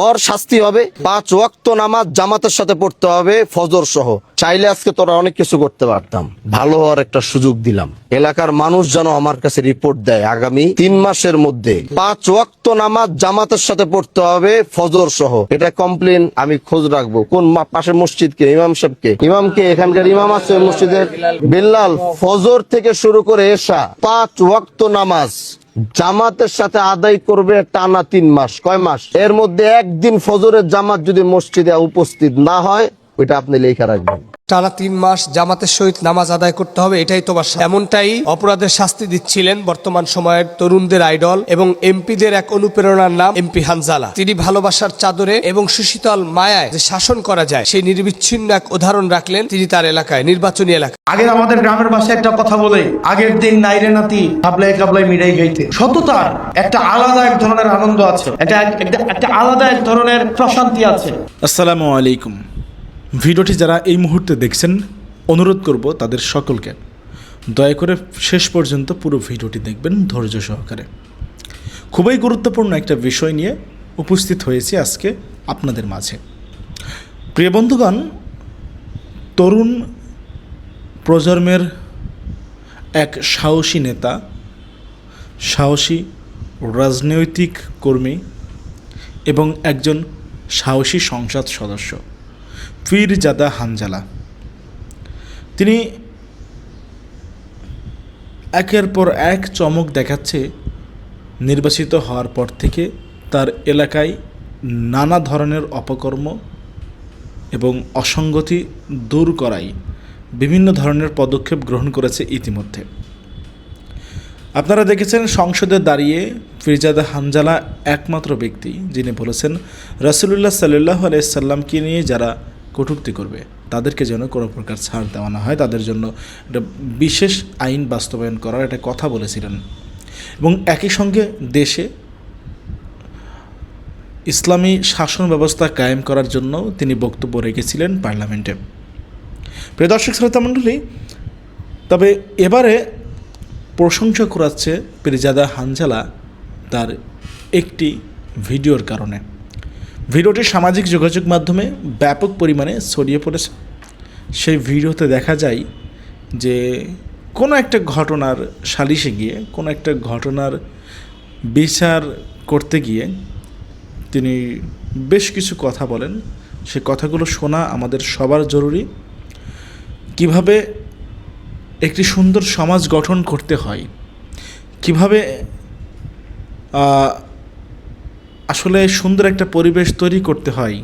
ওর শাস্তি হবে 5 ওয়াক্ত নামাজ জামাতের সাথে পড়তে হবে ফজর সহ। চাইলে আজকে তোরা অনেক কিছু করতে পারতাম, ভালো হওয়ার একটা সুযোগ দিলাম। এলাকার মানুষ যেন আমার কাছে রিপোর্ট দেয় আগামী 3 মাসের মধ্যে 5 ওয়াক্ত নামাজ জামাতের সাথে পড়তে হবে ফজর সহ। এটা কমপ্লেন আমি খোঁজ রাখবো। কোন পাশের মসজিদকে ইমাম সাহেবকে, ইমামকে, এখানকার ইমাম আছে মসজিদের বিল্লাল, ফজর থেকে শুরু করে এশা 5 ওয়াক্ত নামাজ জামাতের সাথে আদায় করবে টানা 3 মাস। কয় মাস? এর মধ্যে একদিন ফজরের জামাত যদি মসজিদে উপস্থিত না হয়, ওইটা আপনি লেখা রাখবেন। টানা 3 মাস জামাতের সহিত নামাজ আদায় করতে হবে, এটাই তো বাসা। এমনটাই অপরাধের শাস্তি দিচ্ছিলেন বর্তমান সময়ের তরুণদের আইডল এবং এমপিদের এক অনুপ্রেরণার নাম এমপি হানজালা। তিনি ভালোবাসার চাদরে এবং সুশীতল মায়ায় যে শাসন করা যায় সেই নির্বিচ্ছিন্ন এক উদাহরণ রাখলেন তিনি তার এলাকায়, নির্বাচনী এলাকায়। আগের আমাদের গ্রামের ভাষায় একটা কথা বলে, আগের দিন নাইরে নাতি কাবলাই কাবলাই মিড়াই গাইতে। সততার একটা আলাদা এক ধরনের আনন্দ আছে, একটা আলাদা এক ধরনের প্রশান্তি আছে। আসসালামু আলাইকুম। ভিডিওটি যারা এই মুহূর্তে দেখছেন, অনুরোধ করব তাদের সকলকে দয়া করে শেষ পর্যন্ত পুরো ভিডিওটি দেখবেন ধৈর্য সহকারে। খুবই গুরুত্বপূর্ণ একটা বিষয় নিয়ে উপস্থিত হয়েছি আজকে আপনাদের মাঝে। প্রিয় বন্ধুগণ, তরুণ প্রজন্মের এক সাহসী নেতা, সাহসী রাজনৈতিক কর্মী এবং একজন সাহসী সংসদ সদস্য পীরজাদা হানজালা, তিনি একের পর এক চমক দেখাচ্ছে। নির্বাচিত হওয়ার পর থেকে তার এলাকায় নানা ধরনের অপকর্ম এবং অসঙ্গতি দূর করাই বিভিন্ন ধরনের পদক্ষেপ গ্রহণ করেছে ইতিমধ্যে। আপনারা দেখেছেন সংসদে দাঁড়িয়ে পীরজাদা হানজালা একমাত্র ব্যক্তি যিনি বলেছেন রাসূলুল্লাহ সাল্লাল্লাহু আলাইহি সাল্লামকে নিয়ে যারা কটূক্তি করবে তাদেরকে যেন কোনো প্রকার ছাড় দেওয়া না হয়, তাদের জন্য একটা বিশেষ আইন বাস্তবায়ন করার একটা কথা বলেছিলেন। এবং একই সঙ্গে দেশে ইসলামী শাসন ব্যবস্থা কায়েম করার জন্য তিনি বক্তব্য রেখেছিলেন পার্লামেন্টে। প্রিয় দর্শক শ্রোতা মণ্ডলী, তবে এবারে প্রশংসা করাচ্ছে পীরজাদা হানজালা তার একটি ভিডিওর কারণে। ভিডিওটি সামাজিক যোগাযোগ মাধ্যমে ব্যাপক পরিমাণে ছড়িয়ে পড়েছে। সেই ভিডিওতে দেখা যায় যে কোনো একটা ঘটনার সালিশে গিয়ে, কোনো একটা ঘটনার বিচার করতে গিয়ে তিনি বেশ কিছু কথা বলেন। সে কথাগুলো শোনা আমাদের সবার জরুরি। কিভাবে একটি সুন্দর সমাজ গঠন করতে হয়, কিভাবে আসলে সুন্দর একটা পরিবেশ তৈরি করতে হয়,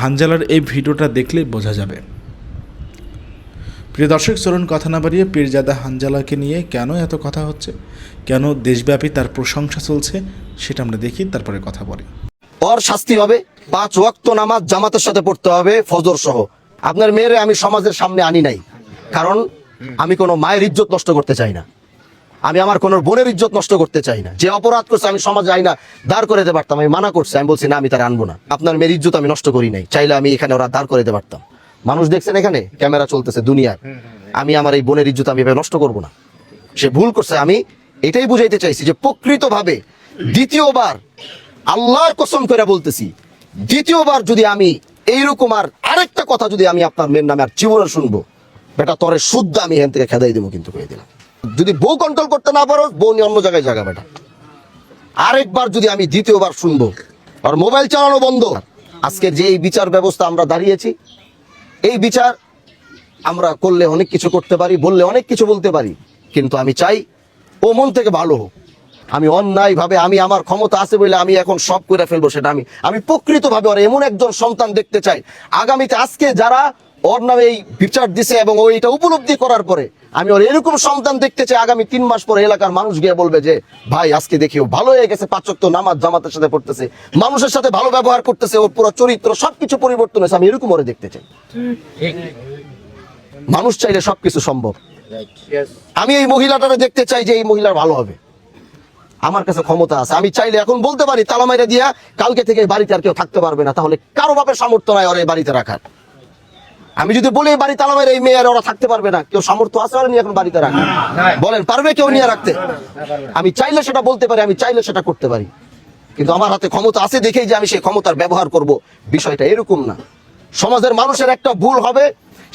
হানজালার এই ভিডিওটা দেখলে বোঝা যাবে। প্রিয় দর্শক, চলুন কথা না বাড়িয়ে পীরজাদা হানজালাকে নিয়ে কেন এত কথা হচ্ছে, কেন দেশব্যাপী তার প্রশংসা চলছে সেটা আমরা দেখি, তারপরে কথা বলি। ওর শাস্তি হবে 5 ওয়াক্ত নামাজ জামাতের সাথে পড়তে হবে ফজর সহ। আপনার মেয়েরে আমি সমাজের সামনে আনি নাই, কারণ আমি কোনো মায়ের ইজ্জত নষ্ট করতে চাই না, আমি আমার কোনো বোনের ইজ্জত নষ্ট করতে চাই না। যে অপরাধ করছে আমি সমাজে আইনা দাঁড় করে দিতে পারতাম, আমি মানা করছি, আমি বলছি না আমি তার আনবো না। আপনার মেয়ের ইজ্জত আমি নষ্ট করি নাই, চাইলে আমি এখানে ওরা দাঁড় করে দিতে পারতাম। মানুষ দেখছেন এখানে ক্যামেরা চলতেছে দুনিয়ার, আমি আমার এই বোনের ইজ্জত আমি এভাবে নষ্ট করবো না। সে ভুল করছে, আমি এটাই বুঝাইতে চাইছি যে প্রকৃতভাবে দ্বিতীয়বার আল্লাহর কসম করে বলতেছি, দ্বিতীয়বার যদি আমি এইরকম আর আরেকটা কথা যদি আমি আপনার মেয়ের নামে আর জীবনে শুনবো, বেটা তরে শুদ্ধ আমি এখান থেকে খেদাই দেবো। কিন্তু করে দিলাম, যদি বউ কন্ট্রোল করতে না পারো, বউ নিয়ে অন্য জায়গায় জায়গা বেটা। আরেকবার যদি আমি দ্বিতীয়বার শুনবো আর মোবাইল চালানো বন্ধ। আজকে যে এই বিচার ব্যবস্থা আমরা দাঁড়িয়েছি, এই বিচার আমরা করলে অনেক কিছু করতে পারি, বললে অনেক কিছু বলতে পারি, কিন্তু আমি চাই ও মন থেকে ভালো হোক। আমি অন্যায় ভাবে আমি আমার ক্ষমতা আছে বলে আমি এখন সব করে ফেলবো, সেটা আমি প্রকৃতভাবে ওর এমন একজন সন্তান দেখতে চাই আগামীতে। আজকে যারা ওর নামে এই বিচার দিছে এবং ও এটা উপলব্ধি করার পরে আমি ওর এরকম সন্তান দেখতে চাই আগামী 3 মাস পরে এলাকার মানুষ গিয়ে বলবে যে ভাই আজকে দেখিও ভালো হয়ে গেছে, 5 ওয়াক্ত নামাজ জামাতের সাথে পড়তেছে, মানুষের সাথে ভালো ব্যবহার করতেছে, ওর পুরো চরিত্র সবকিছু পরিবর্তন হয়েছে। আমি এরকম ওরে দেখতে চাই। মানুষ চাইলে সবকিছু সম্ভব। আমি এই মহিলাটারে দেখতে চাই যে এই মহিলার ভালো হবে, আমার কাছে ক্ষমতা আছে, আমি চাইলে এখন বলতে পারি তালা মাইরা দিয়া কালকে থেকে বাড়িতে আর কেউ থাকতে পারবে না। তাহলে কারো বাপের সামর্থ্য নাই ওর এই বাড়িতে রাখার। আমি যদি বলি বাড়ি তালা মাইরা এই মেয়ে আর ওরা থাকতে পারবে না, কেউ সামর্থ্য আছে ওরা নিয়ে এখন বাড়িতে রাখা? বলেন পারবে কেউ নিয়ে রাখতে? আমি চাইলে সেটা বলতে পারি, আমি চাইলে সেটা করতে পারি। কিন্তু আমার হাতে ক্ষমতা আছে দেখেই যে আমি সেই ক্ষমতার ব্যবহার করব, বিষয়টা এরকম না। সমাজের মানুষের একটা ভুল হবে,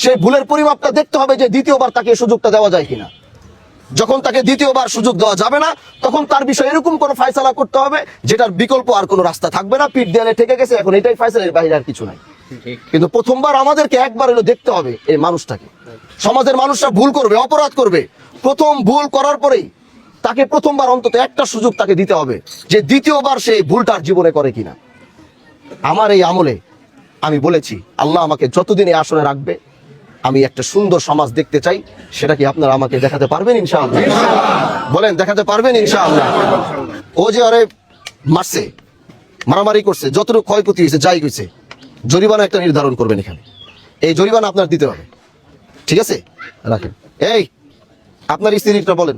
সেই ভুলের পরিমাপটা দেখতে হবে যে দ্বিতীয়বার তাকে সুযোগটা দেওয়া যায় কিনা। যখন তাকে দ্বিতীয়বার সুযোগ দেওয়া যাবে না, তখন তার বিষয়ে এরকম কোনো ফয়সালা করতে হবে যেটার বিকল্প আর কোনো রাস্তা থাকবে না। পিঠ দেয়ালে ঠেকে গেছে, এখন এটাই ফয়সালার বাইরে আর কিছু নাই। কিন্তু প্রথমবার আমাদেরকে একবার হলো দেখতে হবে এই মানুষটাকে। সমাজের মানুষরা ভুল করবে, অপরাধ করবে, প্রথম ভুল করার পরেই তাকে প্রথমবার অন্তত একটা সুযোগ তাকে দিতে হবে যে দ্বিতীয়বার সে ভুলটার জীবনে করে কিনা। আমার এই আমলে আমি বলেছি, আল্লাহ আমাকে যতদিন এই আসনে রাখবে, আমি একটা সুন্দর সমাজ দেখতে চাই। সেটা কি আপনারা আমাকে দেখাতে পারবেন ইনশাআল্লাহ? বলেন, দেখাতে পারবেন ইনশাআল্লাহ? ও যে আরে মারছে, মারামারি করছে, যতটুকু ক্ষয়ক্ষতি হয়েছে, যাই হয়েছে, জরিমানা একটা নির্ধারণ করবেন এখানে। এই জরিমানা আপনার দিতে হবে, ঠিক আছে? রাখেন। এই আপনার স্ত্রীটা বলেন,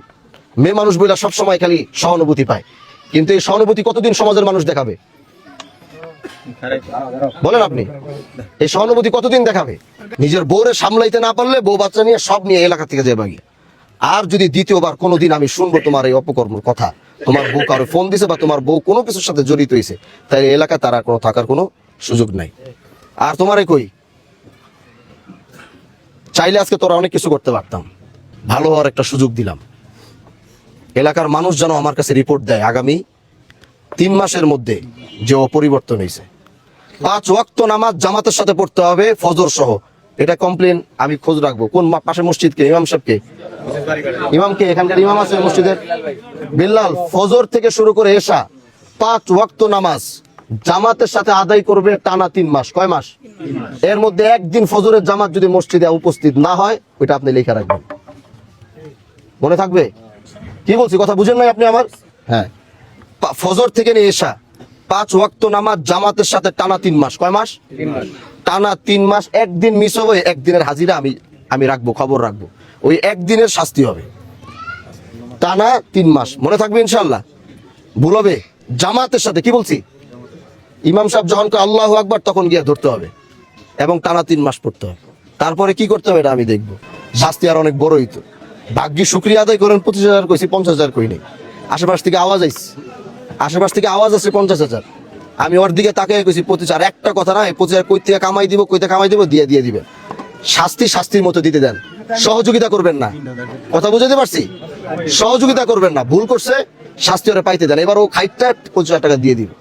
মেয়ে মানুষ বইলা সবসময় খালি সহানুভূতি পায়, কিন্তু এই সহানুভূতি কতদিন সমাজের মানুষ দেখাবে? বলেন আপনি, এই সহানুভূতি কতদিন দেখাবে? নিজের বউরে সামলাইতে না পারলে বউ বাচ্চা নিয়ে সব নিয়ে এলাকা থেকে যাবে। আর যদি দ্বিতীয়বার কোনোদিন আমি শুনবো তোমার এই অপকর্মের কথা, তোমার বউ কারো ফোন দিছে বা তোমার বউ কোনো কিছুর সাথে জড়িত হয়েছে, তাই এলাকা তারা কোনো থাকার কোনো সুযোগ নাই। আর তোমারে কই, চাইলে আজকে তোরা অনেক কিছু করতে পারতাম, ভালো হওয়ার একটা সুযোগ দিলাম। এলাকার মানুষ যেন আমার কাছে রিপোর্ট দেয় আগামী 3 মাসের মধ্যে যে পরিবর্তন হয়েছে। 5 ওয়াক্ত নামাজ জামাতের সাথে পড়তে হবে, ফজর সহ। এটা কমপ্লেন আমি খোঁজ রাখবো। কোন পাশে মসজিদকে, ইমাম সাহেবকে, ইমামকে, এখানকার ইমাম আছে মসজিদের বিল্লাল, ফজর থেকে শুরু করে এশা 5 ওয়াক্ত নামাজ জামাতের সাথে আদায় করবে টানা 3 মাস। কয় মাস? এর মধ্যে একদিন ফজরের জামাত যদি মসজিদে উপস্থিত না হয়, ওইটা আপনি লেখা রাখবেন, মনে থাকবে। কি বলছি, কথা বুঝেন নাই আপনি আমার? হ্যাঁ, ফজর থেকে নিয়ে এশা 5 ওয়াক্ত নামাজ জামাতের সাথে টানা 3 মাস। কয় মাস? টানা 3 মাস। একদিন মিস হবে, একদিনের হাজিরা আমি রাখবো, খবর রাখবো, ওই একদিনের শাস্তি হবে। টানা 3 মাস, মনে থাকবে ইনশাআল্লাহ। ভুল হবে জামাতের সাথে। কি বলছি? ইমাম সাহেব যখন আল্লাহু আকবার তখন গিয়ে ধরতে হবে এবং টানা 3 মাস পড়তে হবে। তারপরে কি করতে হবে এটা আমি দেখবো। শাস্তি আর অনেক বড় হইতো। ভাগ্যি শুক্রিয়া আদায় করেন, 25,000 কইছি, 50,000 কই নেই। আশেপাশ থেকে আওয়াজ আইছে, আশেপাশ থেকে আওয়াজ আছে 50,000। আমি ওর দিকে তাকিয়ে কইছি 25,000। একটা কথা না, 25,000 কই থেকে কামাই দিব, কইতে কামাই দিব, দিয়ে দিবে। শাস্তি শাস্তির মতো দিতে দেন, সহযোগিতা করবেন না। কথা বুঝাতে পারছি? সহযোগিতা করবেন না, ভুল করছে শাস্তি ওরে পাইতে দেন। এবার ও খাইটটা 25,000 টাকা দিয়ে দিবে,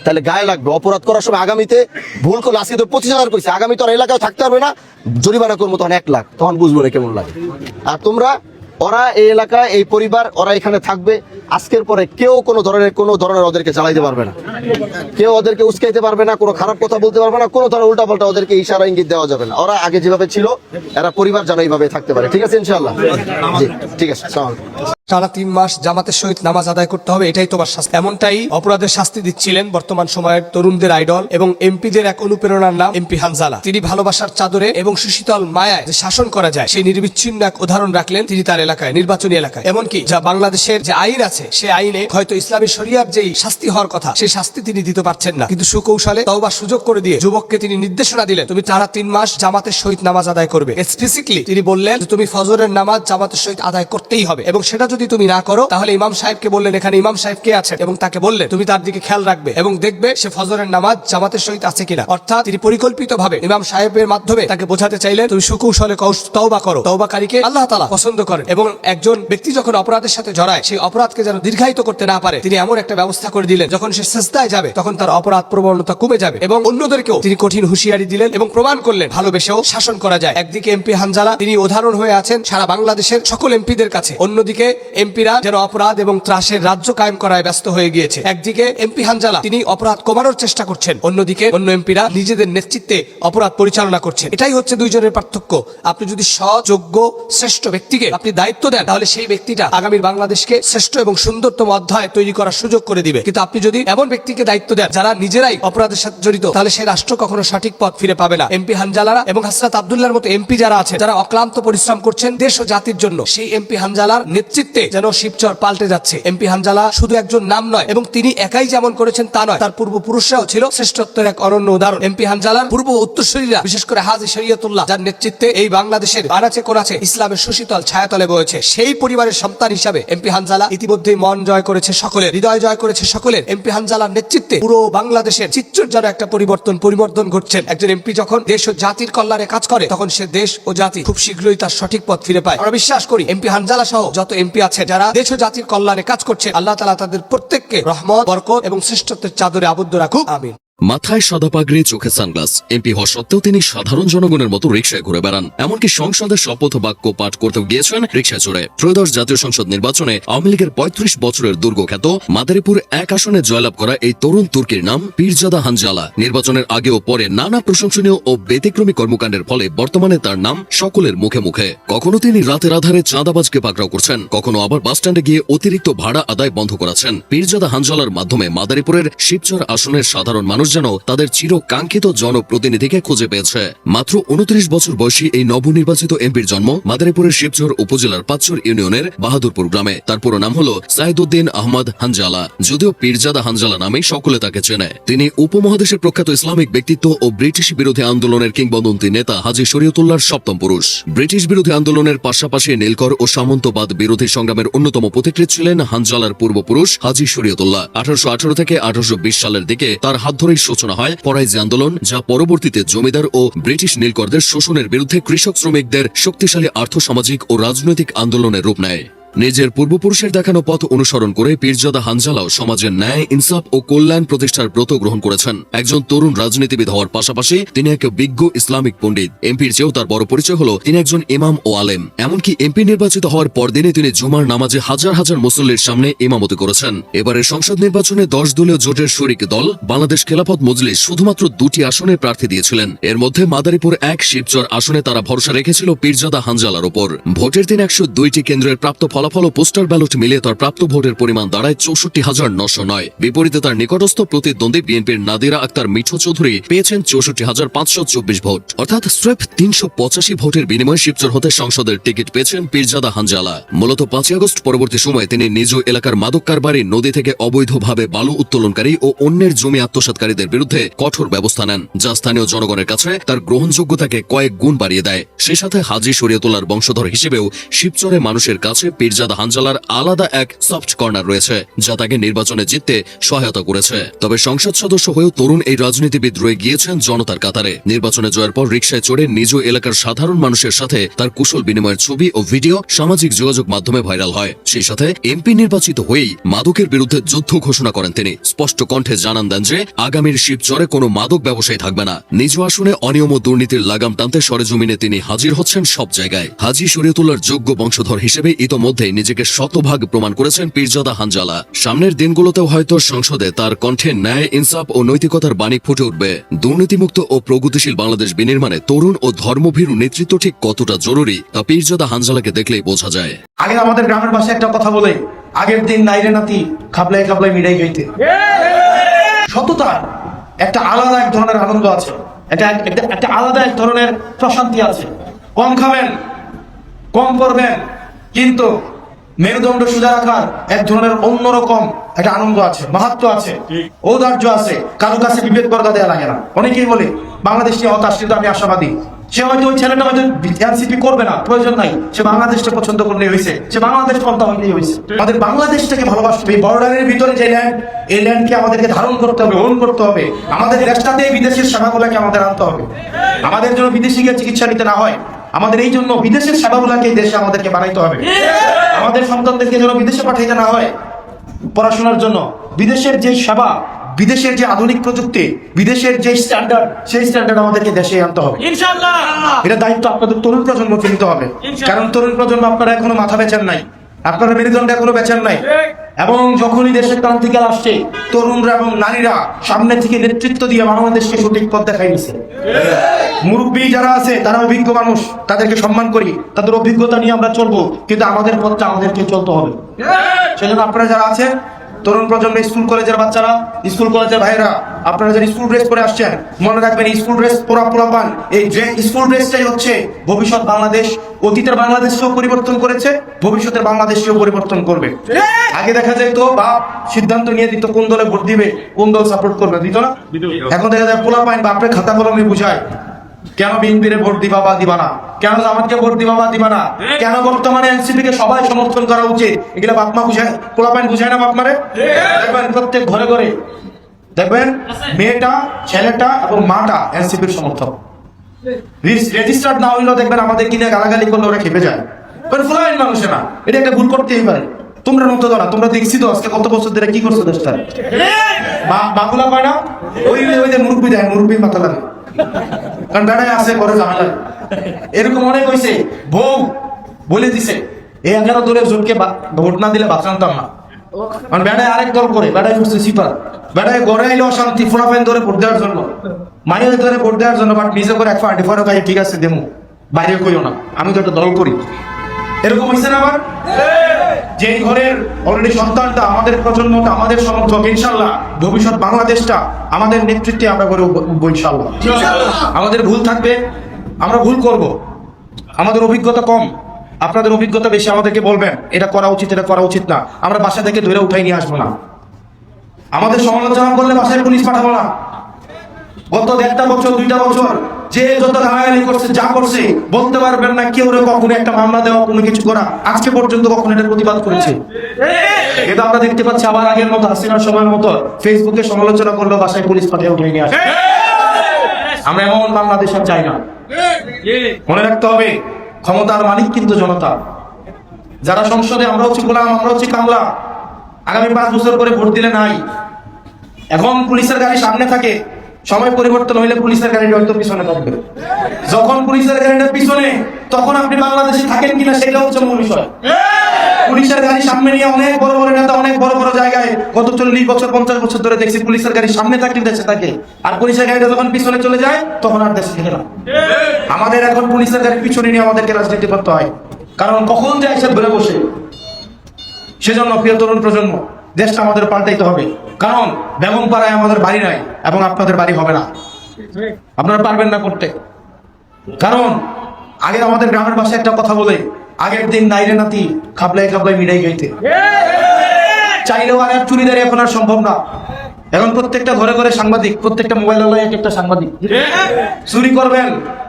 তাহলে গায়ে লাগবে। অপরাধ করার সময় আগামীতে ভুল করলে, আজকে তো 25,000 কইছে, আগামী তো আর এলাকায় থাকতে পারবে না, জরিমানা করবো তখন 1 লাখ, তখন বুঝবো না কেমন লাগে। আর তোমরা, ওরা এই এলাকায়, এই পরিবার, ওরা এখানে থাকবে। আজকের পরে কেউ কোনো ধরনের ওদেরকে চালাইতে পারবে না, কেউ ওদেরকে উস্কাইতে পারবে না, কোনো খারাপ কথা বলতে পারবে না, কোনো ধরনের উল্টাপাল্টা ওদেরকে ইশারা ইঙ্গিত দেওয়া যাবে না। ওরা আগে যেভাবে ছিল, এরা পরিবার যেন এইভাবে থাকতে পারে। ঠিক আছে ইনশাআল্লাহ? জি, ঠিক আছে। আসসালামু আলাইকুম। টানা 3 মাস জামাতের সহিত নামাজ আদায় করতে হবে, এটাই তোমার শাস্তি। এমনটাই অপরাধের শাস্তি দিচ্ছিলেন বর্তমান সময়ের তরুণদের আইডল এবং এমপিদের এক অনুপ্রেরণার নাম এমপি হানজালা। তিনি ভালোবাসার চাদরে এবং সুশীতল মায়ায় যে শাসন করা যায়, সেই নির্বিচ্ছিন্ন এক উদাহরণ রাখলেন তিনি তার এলাকায়, নির্বাচনী এলাকায়। এমনকি যা বাংলাদেশের যে আইন আছে, সেই আইনে হয়তো ইসলামী শরিয়ার যেই শাস্তি হওয়ার কথা, সেই শাস্তি তিনি দিতে পারছেন না, কিন্তু সুকৌশলে তওবার সুযোগ করে দিয়ে যুবককে তিনি নির্দেশনা দিলেন, তুমি টানা 3 মাস জামাতের সহিত নামাজ আদায় করবে। স্পেসিফিকলি তিনি বললেন যে তুমি ফজরের নামাজ জামাতের সহিত আদায় করতেই হবে, এবং সেটা যদি তুমি না করো তাহলে ইমাম সাহেবকে বললেন, এখানে ইমাম সাহেব কে আছেন, এবং তাকে বললেন তুমি তার দিকে খেয়াল রাখবে এবং দেখবে সে ফজরের নামাজ জামাতের সহিত আছে কিনা। অর্থাৎ তিনি পরিকল্পিতভাবে ইমাম সাহেবের মাধ্যমে তাকে বোঝাতে চাইলেন তুমি সুকৌশলে তওবা করো। তওবাকারীকে আল্লাহ তাআলা পছন্দ করেন, এবং একজন ব্যক্তি যখন অপরাধের সাথে জড়ায়, সেই অপরাধকে যেন দীর্ঘায়িত করতে না পারে, তিনি এমন একটা ব্যবস্থা করে দিলেন যখন সে সিজদায় যাবে তখন তার অপরাধ প্রবণতা কমে যাবে। এবং অন্যদেরকেও তিনি কঠিন হুঁশিয়ারি দিলেন এবং প্রমাণ করলেন ভালোবেসেও শাসন করা যায়। একদিকে এমপি হানজালা তিনি উদাহরণ হয়ে আছেন সারা বাংলাদেশের সকল এমপিদের কাছে, অন্যদিকে এমপিরা যেন অপরাধ এবং ত্রাসের রাজ্য কায়েম করায় ব্যস্ত হয়ে গিয়েছে। একদিকে এমপি হানজালা তিনি অপরাধ কমানোর চেষ্টা করছেন, অন্যদিকে অন্য এমপিরা নিজেদের নেতৃত্বে অপরাধ পরিচালনা করছেন। এটাই হচ্ছে দুইজনের পার্থক্য। আপনি যদি সযোগ্য শ্রেষ্ঠ ব্যক্তিকে আপনি দায়িত্ব দেন, তাহলে সেই ব্যক্তিটা আগামীর বাংলাদেশকে শ্রেষ্ঠ এবং সুন্দরতম অধ্যায় তৈরি করার সুযোগ করে দিবে। কিন্তু আপনি যদি এমন ব্যক্তিকে দায়িত্ব দেন যারা নিজেরাই অপরাধের সাথে জড়িত, তাহলে সেই রাষ্ট্র কখনো সঠিক পথ ফিরে পাবে না। এমপি হানজালারা এবং হাসরাত আব্দুল্লাহর মতো এমপি যারা আছে, যারা অক্লান্ত পরিশ্রম করছেন দেশ ও জাতির জন্য, সেই এমপি হানজালার নেতৃত্বে নেতৃত্বে যেন শিবচর পাল্টে যাচ্ছে। এমপি হানজালা শুধু একজন নাম নয়, এবং তিনি একাই যেমন করেছেন তা নয়, তার পূর্বপুরুষরাও ছিল শ্রেষ্ঠত্বের এক অনন্য উদাহরণ। এমপি হানজালার পূর্ব উত্তরসূরিরা, বিশেষ করে হাজী শরীয়তুল্লাহ, যার নেতৃত্বে এই বাংলাদেশের আনাচে কোনাচে ইসলামের সুশীতল ছায়াতলে বয়েছে, সেই পরিবারের সন্তান হিসাবে এমপি হানজালা ইতিমধ্যেই মন জয় করেছে সকলের, হৃদয় জয় করেছে সকলের। এমপি হানজালার নেতৃত্বে পুরো বাংলাদেশের চিত্রের যেন একটা পরিবর্তন ঘটছে। একজন এমপি যখন দেশ ও জাতির কল্যাণে কাজ করে, তখন সে দেশ ও জাতি খুব শীঘ্রই তার সঠিক পথ ফিরে পায়। আমরা বিশ্বাস করি এমপি হানজালা সহ যত এমপি আছে যারা দেশ ও জাতির কল্যাণে কাজ করছে, আল্লাহ তাআলা তাদের প্রত্যেককে রহমত, বরকত এবং শ্রেষ্ঠত্বের চাদরে আবদ্ধ রাখুক, আমিন। মাথায় সাদা পাগড়ি, চোখে সানগ্লাস, এমপি হওয়া সত্ত্বেও তিনি সাধারণ জনগণের মতো রিকশায় ঘুরে বেড়ান। এমনকি সংসদের শপথ বাক্য পাঠ করতেও গিয়েছেন রিকশায় চড়ে। ত্রয়োদশ জাতীয় সংসদ নির্বাচনে আওয়ামী লীগের ৩৫ বছরের দুর্গখ্যাত মাদারীপুর ১ আসনে জয়লাভ করা এই তরুণ তুর্কির নাম পীরজাদা হানজালা। নির্বাচনের আগে ও পরে নানা প্রশংসনীয় ও ব্যতিক্রমী কর্মকাণ্ডের ফলে বর্তমানে তার নাম সকলের মুখে মুখে। কখনো তিনি রাতের আধারে চাঁদাবাজকে পাকড়াও করছেন, কখনো আবার বাসস্ট্যান্ডে গিয়ে অতিরিক্ত ভাড়া আদায় বন্ধ করাচ্ছেন। পীরজাদা হানজালার মাধ্যমে মাদারীপুরের শিবচর আসনের সাধারণ মানুষ যেন তাদের চিরকাঙ্ক্ষিত জনপ্রতিনিধিকে খুঁজে পেয়েছে। মাত্র ২৯ বছর বয়সী এই নবনির্বাচিত এমপির জন্ম মাদারীপুরের শিবচর উপজেলার পাঁচচর ইউনিয়নের বাহাদুরপুর গ্রামে। তার পুরো নাম হলো সাইদুদ্দিন আহমদ হানজালা, যদিও পীরজাদা হানজালা নামেই সকলে তাকে চেনে। তিনি উপমহাদেশের প্রখ্যাত ইসলামিক ব্যক্তিত্ব ও ব্রিটিশ বিরোধী আন্দোলনের কিংবদন্তি নেতা হাজী শরীয়তুল্লাহর সপ্তম পুরুষ। ব্রিটিশ বিরোধী আন্দোলনের পাশাপাশি নীলকর ও সামন্তবাদ বিরোধী সংগ্রামের অন্যতম পথিকৃৎ ছিলেন হানজালার পূর্বপুরুষ হাজী শরীয়তুল্লাহ। ১৮১৮ থেকে ১৮২০ সালের দিকে তার হাত ধরেই সূচনা হয় ফরাইজি আন্দোলন, যা পরবর্তীতে জমিদার ও ব্রিটিশ নীলকরদের শোষণের বিরুদ্ধে কৃষক শ্রমিকদের শক্তিশালী আর্থসামাজিক ও রাজনৈতিক আন্দোলনের রূপ নেয়। নিজের পূর্বপুরুষের দেখানো পথ অনুসরণ করে পীরজাদা হানজালাও সমাজের ন্যায়, ইনসাফ ও কল্যাণ প্রতিষ্ঠার ব্রত গ্রহণ করেছেন। একজন তরুণ রাজনীতিবিদ হওয়ার পাশাপাশি তিনি এক বিজ্ঞ ইসলামিক পণ্ডিত। এমপির চেয়েও তার বড় পরিচয় হলো তিনি একজন ইমাম ও আলেম। এমনকি এমপি নির্বাচিত হওয়ার পরদিনে তিনি জুমার নামাজে হাজার হাজার মুসল্লির সামনে ইমামতি করেছেন। এবারের সংসদ নির্বাচনে ১০ দলীয় জোটের শরিক দল বাংলাদেশ খেলাফত মজলিস শুধুমাত্র ২টি আসনে প্রার্থী দিয়েছিলেন। এর মধ্যে মাদারীপুর ১ শিবচর আসনে তারা ভরসা রেখেছিল পীরজাদা হানজালার উপর। ভোটের দিন ১০২টি কেন্দ্রের প্রাপ্ত ফলাফল ও পোস্টার ব্যালট মিলিয়ে তার প্রাপ্ত ভোটের পরিমাণ দাঁড়ায় ৬৪,৯০৯। বিপরীতে তার নিকটস্থ প্রতিদ্বন্দ্বী বিএনপির নাদিরা আক্তার মিঠু চৌধুরী পেয়েছেন ৬৪,৫২৪ ভোট, অর্থাৎ স্রেফ ৩৮৫ ভোটের বিনিময়ে শিবচর হতে সংসদের টিকিট পেয়েছেন পীরজাদা হানজালা। মূলত ৫ই আগস্ট পরবর্তী সময়ে তিনি নিজ এলাকার মাদক কারবারি, নদী থেকে অবৈধভাবে বালু উত্তোলনকারী ও অন্যের জমি আত্মসাৎকারীদের বিরুদ্ধে কঠোর ব্যবস্থা নেন, যা স্থানীয় জনগণের কাছে তার গ্রহণযোগ্যতাকে কয়েক গুণ বাড়িয়ে দেয়। সেই সাথে হাজী শরীয়তুল্লাহর বংশধর হিসেবেও শিবচরে মানুষের কাছে পীরজাদা হানজালার আলাদা এক সফট কর্নার রয়েছে, যা তাকে নির্বাচনে জিততে সহায়তা করেছে। তবে সংসদ সদস্য হয়েও তরুণ এই রাজনীতিবিদ রয়ে গিয়েছেন জনতার কাতারে। নির্বাচনে জয়ের পর রিকশায় চড়ে নিজ এলাকার সাধারণ মানুষের সাথে তার কুশল বিনিময়ের ছবি ও ভিডিও সামাজিক যোগাযোগ মাধ্যমে ভাইরাল হয়। সেই সাথে এমপি নির্বাচিত হয়েই মাদকের বিরুদ্ধে যুদ্ধ ঘোষণা করেন তিনি। স্পষ্ট কণ্ঠে জানান দেন যে আগামীর শিবচরে কোনো মাদক ব্যবসায়ী থাকবে না। নিজ আসনে অনিয়ম ও দুর্নীতির লাগাম টানতে সরেজমিনে তিনি হাজির হচ্ছেন সব জায়গায়। হাজী শরীয়তুল্লাহর যোগ্য বংশধর হিসেবে ইতোমধ্যে নিজেকে শতভাগ প্রমাণ করেছেন পীরজাদা হানজালা। সামনের দিনগুলোতেও হয়তো সংসদে তার কণ্ঠে ন্যায়, ইনসাফ ও নৈতিকতার বাণী ফুটে উঠবে। দুর্নীতিমুক্ত ও প্রগতিশীল বাংলাদেশ বিনির্মাণে তরুণ ও ধর্মভীরু নেতৃত্ব ঠিক কতটা জরুরি তা পীরজাদা হানজালাকে দেখলেই বোঝা যায়। আগে আমাদের গ্রামের ভাষায় একটা কথা বলে, আগের দিন নাইরে নাতি খাবলায় খাবলায় মিড়াই গাইতে। সততার একটা আলাদা এক ধরনের আনন্দ আছে, একটা আলাদা এক ধরনের প্রশান্তি আছে। কম খাবেন, কম করবেন, কিন্তু মেরুদণ্ড সোজা রাখার এক ধরনের অন্যরকম একটা আনন্দ আছে, মাহাত্ম আছে, ঔদার্য আছে। কারো কাছে বিভেদ পর্দা দেওয়া লাগে না। অনেকেই বলে বাংলাদেশ নিয়ে হতাশ, কিন্তু আমি আশাবাদী। সে হয়তো ওই ছেলেটা হয়তো এনসিপি করবে না, প্রয়োজন নাই। সে বাংলাদেশটা পছন্দ করলেই হয়েছে, সে বাংলাদেশ পন্থা হইলেই হয়েছে। আমাদের বাংলাদেশটাকে ভালোবাসতে হবে। এই বর্ডারের ভিতরে যে ল্যান্ড, এই ল্যান্ডকে আমাদেরকে ধারণ করতে হবে, ওন করতে হবে। আমাদের দেশটাতে বিদেশের সেবাগুলোকে আমাদের আনতে হবে। আমাদের জন্য বিদেশি গিয়ে চিকিৎসা নিতে না হয়, আমাদের এই জন্য বিদেশের সেবাগুলোকে দেশে আমাদেরকে বানাইতে হবে। আমাদের সন্তানদেরকে যেন বিদেশে পাঠাইতে না হয় পড়াশোনার জন্য। বিদেশের যে সেবা, বিদেশের যে আধুনিক প্রযুক্তি, বিদেশের যে স্ট্যান্ডার্ড, সেই স্ট্যান্ডার্ড আমাদেরকে দেশে আনতে হবে। ইনশাআল্লাহ এটা দায়িত্ব আপনাদের তরুণ প্রজন্মকে নিতে হবে। কারণ তরুণ প্রজন্ম আপনারা এখনো মাথা বেচেন নাই, আপনারা মেরুদণ্ড এখনো বেচেন নাই। এবং যখনই দেশের ক্রান্তিকাল আসছে, তরুণরা এবং নারীরা সামনে থেকে নেতৃত্ব দিয়ে বাংলাদেশকে সঠিক পথ দেখাই দিচ্ছে। মুরব্বী যারা আছে তারা অভিজ্ঞ মানুষ, তাদেরকে সম্মান করি, তাদের অভিজ্ঞতা নিয়ে আমরা চলবো, কিন্তু আমাদের পথটা আমাদেরকে চলতে হবে। সেজন্য আপনারা যারা আছে তরুণ প্রজন্ম, স্কুল কলেজের বাচ্চারা, স্কুল কলেজের ভাইরা, আপনারা যারা স্কুল ড্রেস পরে আসছেন, মনে রাখবেন স্কুল ড্রেস পোড়া পান, এই স্কুল ড্রেসটাই হচ্ছে ভবিষ্যৎ বাংলাদেশ। অতীতের বাংলাদেশকেও পরিবর্তন করেছে, ভবিষ্যতের বাংলাদেশকেও পরিবর্তন করবে। আগে দেখা যেত বাপ সিদ্ধান্ত নিয়ে দিত কোন দলে ভোট দিবে, কোন দল সাপোর্ট করবে, দিত না? এখন দেখা যায় পোলা পাইন বাপরে খাতা কলমে বুঝায় কেন বিএনপির ভোট দিবা বা দিবা না, কেন জামাতকে ভোট দিবা বা দিবা না, কেন বর্তমানে এনসিপি কে সবাই সমর্থন করা উচিত, এগুলা বাপমা বুঝায়, পোলা পাইন বুঝায় না বাপমারে? দেখবেন প্রত্যেক ঘরে ঘরে দেখবেন মেয়েটা, ছেলেটা এবং মাটা এনসিপির সমর্থক। রেজিস্টার্ড না হইলেও দেখবেন আমাদের কিনে গালাগালি করলে ওরা খেপে যায়। ফলাইন মানুষে না, এটা একটা ভুল করতেই পারে। তোমরা মতো না, তোমরা দেখছি তো আজকে কত বছর ধরে কি করছো দেশটা। বাকুলা পায় না, ওই যে মুরব্বী দেয়, মুরব্বীর মাথা লাগে, কারণ বেড়ায় আছে করে ঝামেলা। এরকম অনেক হয়েছে, বউ বলে দিছে এই 11 দলের জনকে ভোট না দিলে বাঁচানতাম না, কারণ বেড়ায় আরেক দল করে, বেড়ায় হচ্ছে সিপার, বেড়ায় গড়ে এলো অশান্তি, ফোনাফাইন ধরে ভোট দেওয়ার জন্য, মাইনে ধরে ভোট দেওয়ার জন্য, বাট নিজে করে এক পার্টি ফরো গায়ে ঠিক আছে দেমু, বাইরে কইও না, আমি তো একটা দল করি। এরকম হয়েছে না আবার? যে ঘরের অলরেডি সন্তানটা, আমাদের প্রজন্মটা, আমাদের সমর্থক, ইনশাল্লাহ ভবিষ্যৎ বাংলাদেশটা আমাদের নেতৃত্বে আমরা করে উঠবো ইনশাল্লাহ। আমাদের ভুল থাকবে, আমরা ভুল করব, আমাদের অভিজ্ঞতা কম, আপনাদের অভিজ্ঞতা বেশি, আমাদেরকে বলবেন এটা করা উচিত, এটা করা উচিত না, আমরা বাসা থেকে ধরে উঠাই নিয়ে আসবো না। আমাদের সমালোচনা করলে বাসায় পুলিশ পাঠাবো না। গত 1.5 বছর 2টা বছর যে যত গালাগালি করছে, যা করছে, বলতে পারবেন না কেউ কখনো একটা মামলা দেওয়া, কোনো কিছু করা আজকে পর্যন্ত কখনো এটার প্রতিবাদ করেছে। এটা আমরা দেখতে পাচ্ছি আবার আগের মতো, হাসিনার সময়ের মতো ফেসবুকে সমালোচনা করলেও বাসায় পুলিশ পাঠিয়ে উঠে নিয়ে আসে। আমরা এমন বাংলাদেশ আর চাই না। মনে রাখতে হবে ক্ষমতার মালিক কিন্তু জনতা। যারা সংসদে, আমরা হচ্ছে গোলাম, আমরা হচ্ছে কামলা। আগামী 5 বছর করে ভোট দিলে নাই। এখন পুলিশের গাড়ি সামনে থাকে, সময় পরিবর্তন হইলে পুলিশের গাড়ি হয়তো পিছনে থাকবে। যখন পুলিশের গাড়িটা পিছনে, তখন আপনি বাংলাদেশে থাকেন কিনা সেটা হচ্ছে মূল বিষয়। পুলিশের গাড়ি সামনে নিয়ে অনেক বড় বড় নেতা অনেক বড় বড় জায়গায় গত 40 বছর 50 বছর ধরে দেখছি পুলিশের গাড়ি সামনে থাকলে দেশে থাকে, আর পুলিশের গাড়িটা যখন পিছনে চলে যায় তখন আর দেশে থাকে না। আমাদের এখন পুলিশের গাড়ি পিছনে নিয়ে আমাদেরকে রাজনীতি করতে হয়, কারণ কখন যে এসে ধরে বসে। সেজন্য প্রিয় তরুণ প্রজন্ম, দেশটা আমাদের পাল্টাইতে হবে, কারণ বেগমপাড়ায় আমাদের বাড়ি নাই এবং আপনাদের বাড়ি হবে না, আপনারা পারবেন না করতে। কারণ আগে আমাদের গ্রামের ভাষায় একটা কথা বলে, আগের দিন নাইরে নাতি খাবলায় খাবলায় মিঠাই খাইতে, চাইলেও আর চুরিদারি এখন আর সম্ভব না। এখন প্রত্যেকটা ঘরে ঘরে সাংবাদিক, প্রত্যেকটা মোবাইল এক একটা সাংবাদিক। চুরি করবেন,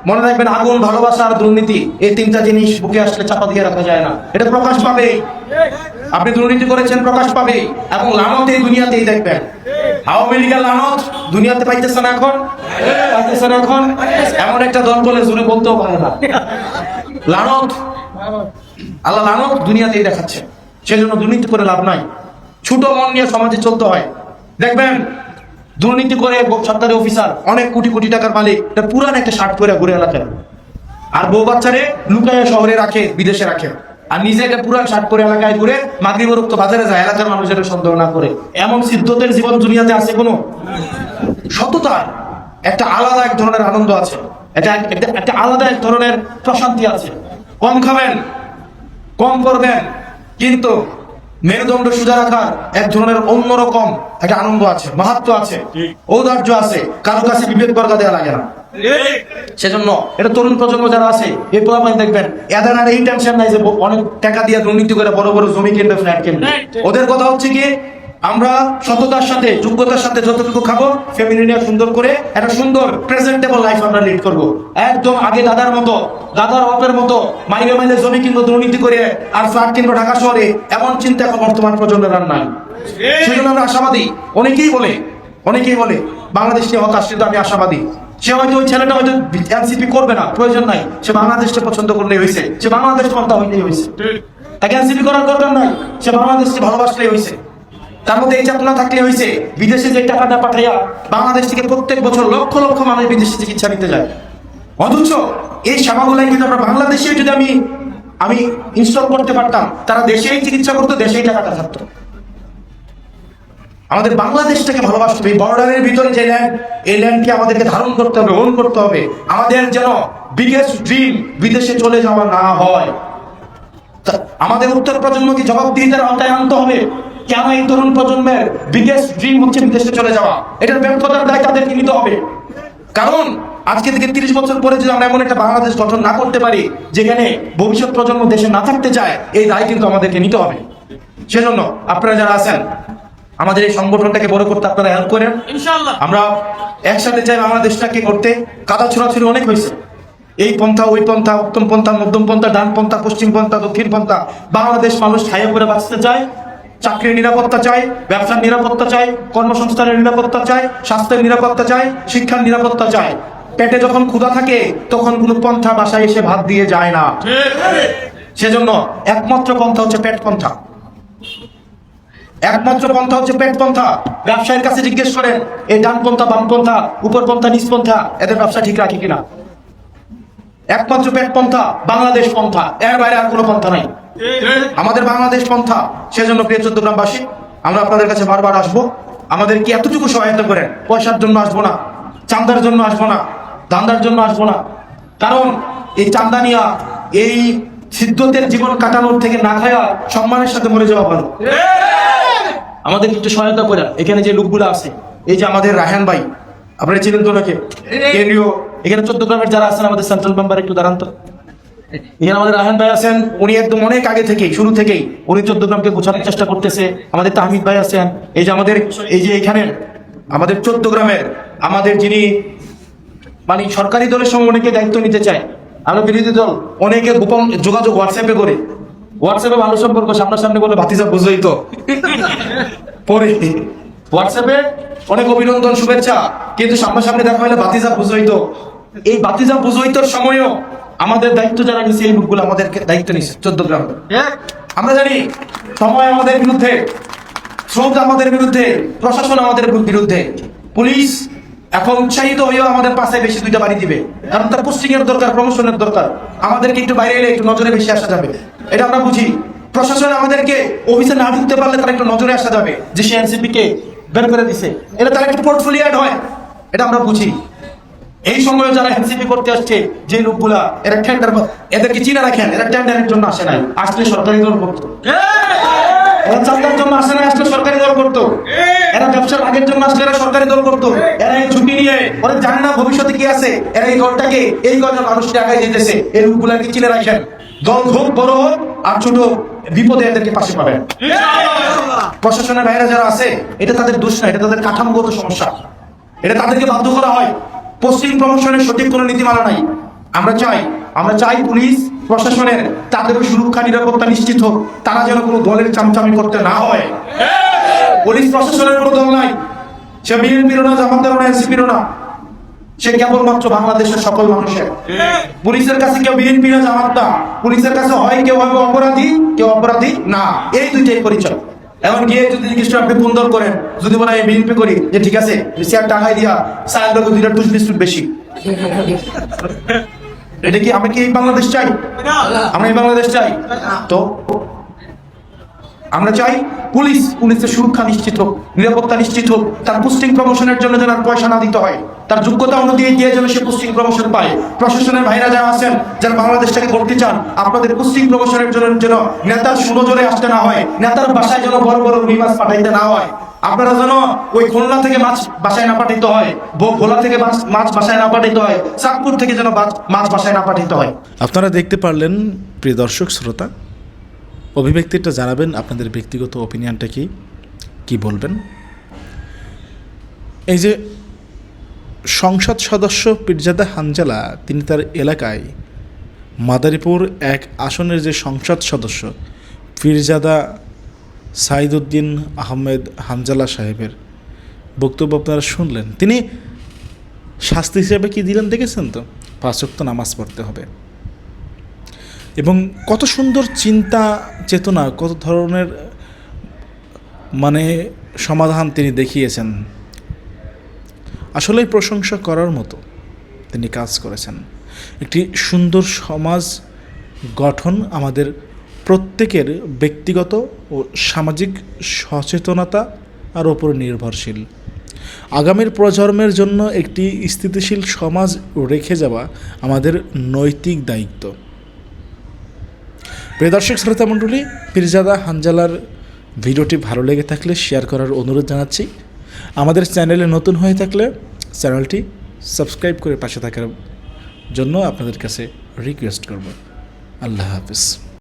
মনে রাখবেন আগুন, ভালোবাসা আর দুর্নীতি, এই 3টা জিনিস বুকে আসলে চাপা দিয়ে রাখা যায় না, এটা প্রকাশ পাবে। আপনি দুর্নীতি করেছেন, প্রকাশ পাবে, এবং লানত এই দুনিয়াতেই দেখবেন। আওয়ামী লীগের লানত দুনিয়াতে পাইতেছে না এখন, পাইতেছে না এখন। এমন একটা দল বলে জোরে বলতেও পারে না, লানত, আল্লাহ লানত দুনিয়াতেই দেখাচ্ছে। সেজন্য দুর্নীতি করে লাভ নাই, ছোট মন নিয়ে সমাজে চলতে হয়। দেখবেন দুর্নীতি করে সরকারি অফিসার, অনেক কোটি কোটি টাকার মালিক, পুরান একটা শার্ট পরে ঘুরে এলাকায়, আর বউ বাচ্চারে লুকায় শহরে রাখে, বিদেশে রাখে, আর নিজে একটা পুরান শার্ট পরে এলাকায় ঘুরে মাগরিব রক্ত বাজারে যায়, এলাকার মানুষের সন্দেহ না করে। এমন সিদ্ধতের জীবন দুনিয়াতে আছে কোনো? সততার একটা আলাদা এক ধরনের আনন্দ আছে, এটা একটা আলাদা এক ধরনের প্রশান্তি আছে। কম খাবেন, কম করবেন, কিন্তু মেরুদণ্ড সোজা রাখার এক ধরনের অন্যরকম একটা আনন্দ আছে, মাহাত্ম্য আছে, ঔদার্য আছে, কারো কাছে বিবেক বর্গা দেওয়া লাগে না। সেজন্য এটা তরুণ প্রজন্ম যারা আছে, এই প্রজন্ম দেখবেন এদের আর এই টেনশন নাই যে অনেক টাকা দিয়ে দুর্নীতি করে বড় বড় জমি কিনবে, ফ্ল্যাট কিনবে। ওদের কথা হচ্ছে কি, আমরা সততার সাথে, যোগ্যতার সাথে যতটুকু খাবো, ফ্যামিলি নিয়ে সুন্দর করে একটা সুন্দর প্রেজেন্টেবল লাইফ আমরা লিড করব। একদম আগে দাদার মতো, দাদার বাপের মতো মাইনে মাইনে জমি কিনবো দুর্নীতি করে আর ফ্ল্যাট কিনবো ঢাকা শহরে, এমন চিন্তা এখন বর্তমান প্রজন্মের আর নাই। সেজন্য আমরা আশাবাদী। অনেকেই বলে বাংলাদেশ নিয়ে হতাশ, কিন্তু আমি আশাবাদী। সে হয়তো ওই ছেলেটা হয়তো এনসিপি করবে না, প্রয়োজন নাই, সে বাংলাদেশকে পছন্দ করলেই হয়েছে, সে বাংলাদেশ পন্থা হইলেই হয়েছে, তাকে এনসিপি করার দরকার নাই, সে বাংলাদেশকে ভালোবাসলেই হয়েছে। তার মধ্যে এই চেতনা থাকলে হয়েছে। বিদেশে যে টাকাটা পাঠাইয়া বাংলাদেশ থেকে প্রত্যেক বছর লক্ষ লক্ষ মানুষ বিদেশে চিকিৎসা নিতে যায়, অথচ এই সেবাগুলাই কিন্তু আমরা বাংলাদেশে যদি আমি ইনস্টল করতে পারতাম, তারা দেশেই চিকিৎসা করতো, দেশেই টাকাটা থাকতো। আমাদের বাংলাদেশটাকে ভালোবাসতে হবে। বর্ডারের ভিতরে যে ল্যান্ড, এই ল্যান্ডকে আমাদেরকে ধারণ করতে হবে, ওন করতে হবে। আমাদের যেন বিগেস্ট ড্রিম বিদেশে চলে যাওয়া না হয়। আমাদের উত্তর প্রজন্মকে জবাবদিহিতার আওতায় আনতে হবে। কেন এই তরুণ প্রজন্মের বিগেস্ট ড্রিম হচ্ছে বিদেশে চলে যাওয়া, এটার ব্যর্থতার দায় তাদেরকে নিতে হবে। কারণ আজকে থেকে 30 বছর পরে যদি আমরা এমন একটা বাংলাদেশ গঠন না করতে পারি যেখানে ভবিষ্যৎ প্রজন্ম দেশে না থাকতে চায়, এই দায় কিন্তু আমাদেরকে নিতে হবে। সেজন্য আপনারা যারা আছেন আমাদের এই সংগঠনটাকে বড় করতে আপনারা হেল্প করেন ইনশাআল্লাহ। আমরা একসাথে চাই বাংলাদেশটাকে করতে। কাদা ছোড়াছুড়ি অনেক হয়েছে, এই পন্থা ওই পন্থা, উত্তম পন্থা মধ্যম পন্থা, ডান পন্থা পশ্চিম পন্থা দক্ষিণ পন্থা। বাংলাদেশ মানুষ ছায়া করে বাঁচতে চায়, চাকরির নিরাপত্তা চাই, ব্যবসার নিরাপত্তা চাই, কর্মসংস্থানের নিরাপত্তা চাই, স্বাস্থ্যের নিরাপত্তা চাই, শিক্ষার নিরাপত্তা চাই। পেটে যখন ক্ষুধা থাকে তখন কোনো পন্থা বাসায় এসে ভাত দিয়ে যায় না। সেজন্য একমাত্র পন্থা হচ্ছে পেট পন্থা, একমাত্র পন্থা হচ্ছে পেট পন্থা। ব্যবসায়ীর কাছে জিজ্ঞেস করেন এই ডান পন্থা বাম পন্থা উপর পন্থা নিচ পন্থা এদের ব্যবসা ঠিক রাখে কিনা। একমাত্র পেট পন্থা বাংলাদেশ পন্থা, এর বাইরে আর কোনো পন্থা নাই, আমাদের বাংলাদেশ পন্থা। সেজন্য প্রিয় চট্টগ্রামবাসী, আমরা আপনাদের কাছে বারবার আসবো, আমাদের কি এতটুকু সহায়তা করেন। পয়সার জন্য আসবো না, চান্দার জন্য আসবো না, ধান্দার জন্য আসবো না। কারণ এই চান্দা নিয়া এই সিদ্ধতের জীবন কাটানোর থেকে না খায়া সম্মানের সাথে মরে যাওয়া ভালো। আমাদের একটু সহায়তা করেন। এখানে যে লোকগুলো আছে, এই যে আমাদের রায়হান ভাই, আপনারা ছিলেন তো নাকি কেন্দ্রীয়, এখানে চট্টগ্রামের যারা আছেন আমাদের সেন্ট্রাল মেম্বার, একটু দাঁড়ান তো। এখানে আমাদের রায়হান ভাই আছেন, উনি একদম অনেক আগে থেকেই শুরু থেকেই উনি চট্টগ্রামকে গোছানোর চেষ্টা করতেছে। আমাদের তাহমিদ ভাই আছেন, এই যে আমাদের এই যে এখানে আমাদের চট্টগ্রামের আমাদের যিনি মানে সরকারি দলের সঙ্গে অনেকে দায়িত্ব নিতে চায়, আমরা বিরোধী দল অনেকে গোপন যোগাযোগ হোয়াটসঅ্যাপে করে, হোয়াটসঅ্যাপে ভালো সম্পর্ক, সামনাসামনি বলে ভাতিজা বুঝই তো পরে হোয়াটসঅ্যাপে অনেক অভিনন্দন শুভেচ্ছা, কিন্তু সামনাসামনি দেখা হলে ভাতিজা বুঝই তো। এই ভাতিজা বুঝই তোর সময়ও আমাদের দায়িত্ব যারা নিচ্ছে, এই লোকগুলো আমাদেরকে দায়িত্ব নিচ্ছে চট্টগ্রাম। আমরা জানি সময় আমাদের বিরুদ্ধে, শ্রম আমাদের বিরুদ্ধে, প্রশাসন আমাদের বিরুদ্ধে। পুলিশ এখন উৎসাহিত হয়েও আমাদের পাশে বেশি দুইটা বাড়ি দিবে, কারণ তার পোস্টিং এর দরকার, প্রমোশনের দরকার। আমাদেরকে একটু বাইরে এলে একটু নজরে বেশি আসা যাবে, এটা আমরা বুঝি। প্রশাসন আমাদেরকে অফিসে না ঢুকতে পারলে তারা একটু নজরে আসা যাবে যে সে এনসিপি কে বের করে দিছে, এটা তার একটু পোর্টফোলিও অ্যাড হয়, এটা আমরা বুঝি। এই সময় যারা এনসিপি করতে আসছে যে লোকগুলা, এরা টেন্ডার, এদেরকে চিনে রাখেন, এরা টেন্ডারের জন্য আসে নাই, আসলে সরকারি দল করতো। এরা চাকরির জন্য আসে না, আসলে সরকারি দল করতো। এরা ব্যবসার ভাগের জন্য আসলে এরা সরকারি দল করতো। এরা এই ছুটি নিয়ে ওরা জানে না ভবিষ্যতে কি আছে, এরা এই দলটাকে এই কজন মানুষকে আগায় যেতেছে, এই লোকগুলাকে চিনে রাখেন। দল হোক বড় হোক আর ছোট, বিপদে এদেরকে পাশে পাবেন। প্রশাসনের ভাইরা যারা আছে, এটা তাদের দোষ না, এটা তাদের কাঠামোগত সমস্যা, এটা তাদেরকে বাধ্য করা হয়। পশ্চিম প্রমোশনের সঠিক কোনো নীতিমালা নাই। আমরা চাই পুলিশ প্রশাসনের তাদেরও সুরক্ষা নিরাপত্তা নিশ্চিত হোক, তারা যেন কোনো দলের চামচামি করতে না হয়। পুলিশ প্রশাসনের কোনো দল নাই, সে বিএনপিরও না, জামাতেরও না, এনসিপিরও না, সে কেবলমাত্র বাংলাদেশের সকল মানুষের। পুলিশের কাছে কেউ বিএনপি না, জামাত না, পুলিশের কাছে হয় কেউ হবে অপরাধী, কেউ অপরাধী না, এই দুইটাই পরিচয়। এখন গিয়ে যদি জিজ্ঞেস আপনি সুন্দর করেন, যদি বলে আমি বিএনপি করি, যে ঠিক আছে শেয়ার টাকায় দিয়া সায়ের লোক দুইটা টুস বিস্কুট বেশি, এটা কি আমি কি এই বাংলাদেশ চাই? আমরা এই বাংলাদেশ চাই তো? আমরা চাই পুলিশের সুরক্ষা নিশ্চিত হোক, নিরাপত্তা নিশ্চিত হোক, তার পোস্টিং প্রমোশনের জন্য যেন পয়সা না দিতে হয়, তার যোগ্যতা অনুযায়ী দিয়ে যেন সে পোস্টিং প্রমোশন পায়। প্রশাসনের ভাইরা যারা আছেন, যারা বাংলাদেশটাকে করতে চান, আপনাদের পোস্টিং প্রমোশনের জন্য যেন নেতার সুনজরে আসতে না হয়, নেতার বাসায় যেন বড় বড় রুই মাছ পাঠাইতে না হয়, আপনারা যেন ওই খুলনা থেকে মাছ বাসায় না পাঠাইতে হয়, ভোলা থেকে মাছ বাসায় না পাঠাইতে হয়, চাঁদপুর থেকে যেন মাছ বাসায় না পাঠাইতে হয়। আপনারা দেখতে পারলেন প্রিয় দর্শক শ্রোতা, অভিব্যক্তিটা জানাবেন, আপনাদের ব্যক্তিগত ওপিনিয়নটা কি বলবেন। এই যে সংসদ সদস্য পীরজাদা হানজালা, তিনি তার এলাকায় মাদারীপুর 1 আসনের যে সংসদ সদস্য পীরজাদা সাইদুদ্দিন আহমেদ হানজালা সাহেবের বক্তব্য আপনারা শুনলেন। তিনি শাস্তি হিসেবে কি দিলেন দেখেছেন তো? 5 ওয়াক্ত নামাজ পড়তে হবে। এবং কত সুন্দর চিন্তা চেতনা, কত ধরনের মানে সমাধান তিনি দেখিয়েছেন, আসলেই প্রশংসা করার মতো তিনি কাজ করেছেন। একটি সুন্দর সমাজ গঠন আমাদের প্রত্যেকের ব্যক্তিগত ও সামাজিক সচেতনতা আর ওপর নির্ভরশীল। আগামীর প্রজন্মের জন্য একটি স্থিতিশীল সমাজ রেখে যাওয়া আমাদের নৈতিক দায়িত্ব। প্রিয় দর্শক শ্রোতা মণ্ডলী, পীরজাদা হানজালার ভিডিওটি ভালো লেগে থাকলে শেয়ার করার অনুরোধ জানাচ্ছি। আমাদের চ্যানেলে নতুন হয়ে থাকলে চ্যানেলটি সাবস্ক্রাইব করে পাশে থাকার জন্য আপনাদের কাছে রিকোয়েস্ট করব। আল্লাহ হাফিজ।